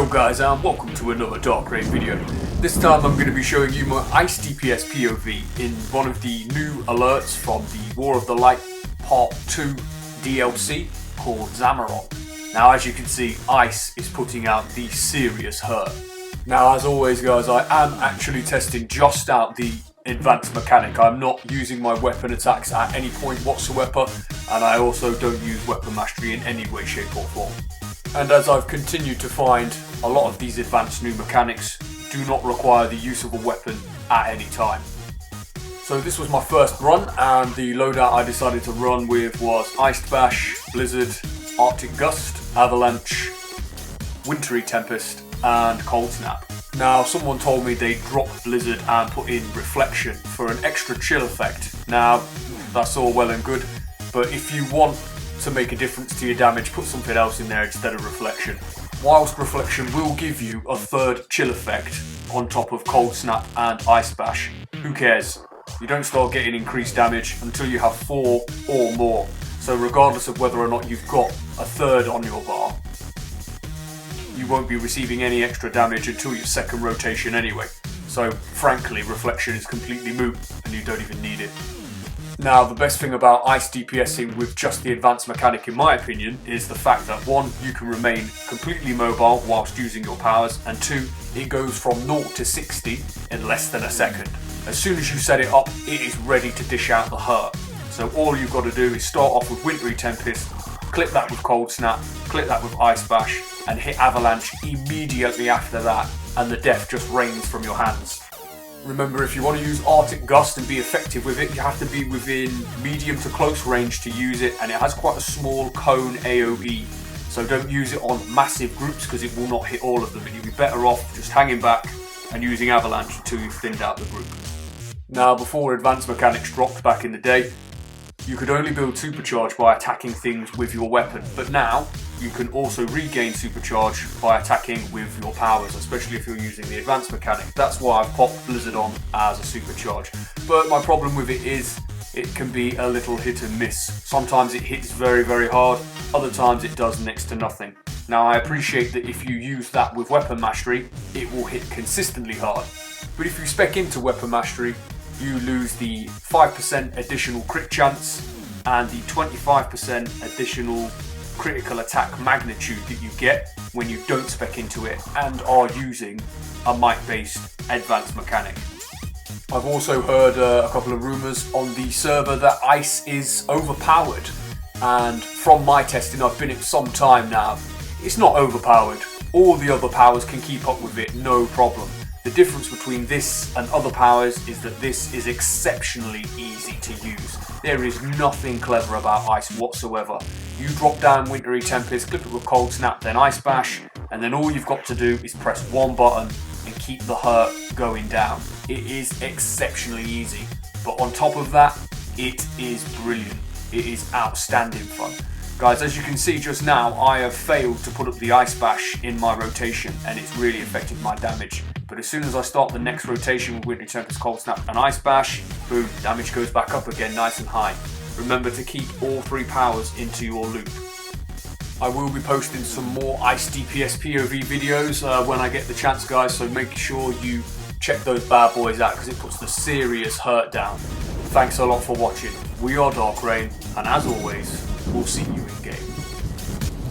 Yo guys, and welcome to another Dark Rain video. This time I'm going to be showing you my Ice DPS POV in one of the new alerts from the War of the Light Part 2 DLC called Zamoron. Now as you can see, Ice is putting out the serious hurt. Now as always guys, I am actually testing just out the advanced mechanic. I'm not using my weapon attacks at any point whatsoever, and I also don't use weapon mastery in any way, shape or form. And as I've continued to find, a lot of these advanced new mechanics do not require the use of a weapon at any time. So this was my first run, and the loadout I decided to run with was Ice Bash, Blizzard, Arctic Gust, Avalanche, Wintry Tempest and Cold Snap. Now someone told me they dropped Blizzard and put in Reflection for an extra chill effect. Now that's all well and good, but if you want to make a difference to your damage, put something else in there instead of Reflection. Whilst Reflection will give you a third chill effect on top of Cold Snap and Ice Bash, who cares? You don't start getting increased damage until you have 4 or more. So regardless of whether or not you've got a third on your bar, you won't be receiving any extra damage until your second rotation anyway. So frankly, Reflection is completely moot and you don't even need it. Now the best thing about Ice DPSing with just the advanced mechanic in my opinion is the fact that 1, you can remain completely mobile whilst using your powers, and 2, it goes from 0 to 60 in less than a second. As soon as you set it up, it is ready to dish out the hurt. So all you've got to do is start off with Wintry Tempest, clip that with Cold Snap, clip that with Ice Bash, and hit Avalanche immediately after that, and the death just rains from your hands. Remember, if you want to use Arctic Gust and be effective with it, you have to be within medium to close range to use it, and it has quite a small cone AoE. So don't use it on massive groups because it will not hit all of them, and you'll be better off just hanging back and using Avalanche until you've thinned out the group. Now before advanced mechanics dropped back in the day, you could only build Supercharge by attacking things with your weapon, but now you can also regain Supercharge by attacking with your powers, especially if you're using the advanced mechanic. That's why I've popped Blizzard on as a Supercharge. But my problem with it is it can be a little hit and miss. Sometimes it hits very, very hard, other times it does next to nothing. Now I appreciate that if you use that with weapon mastery, it will hit consistently hard. But if you spec into weapon mastery, you lose the 5% additional crit chance and the 25% additional critical attack magnitude that you get when you don't spec into it and are using a might-based advanced mechanic. I've also heard a couple of rumours on the server that Ice is overpowered, and from my testing, I've been it some time now, it's not overpowered. All the other powers can keep up with it, no problem. The difference between this and other powers is that this is exceptionally easy to use. There is nothing clever about Ice whatsoever. You drop down Wintry Tempest, clip it with Cold Snap, then Ice Bash, and then all you've got to do is press one button and keep the hurt going down. It is exceptionally easy, but on top of that, it is brilliant. It is outstanding fun. Guys, as you can see just now, I have failed to put up the Ice Bash in my rotation, and it's really affected my damage. But as soon as I start the next rotation with Wintry Tempest, Cold Snap and Ice Bash, boom, damage goes back up again nice and high. Remember to keep all 3 powers into your loop. I will be posting some more Ice DPS POV videos when I get the chance guys, so make sure you check those bad boys out because it puts the serious hurt down. Thanks a lot for watching. We are Dark Rain, and as always, we'll see you in game.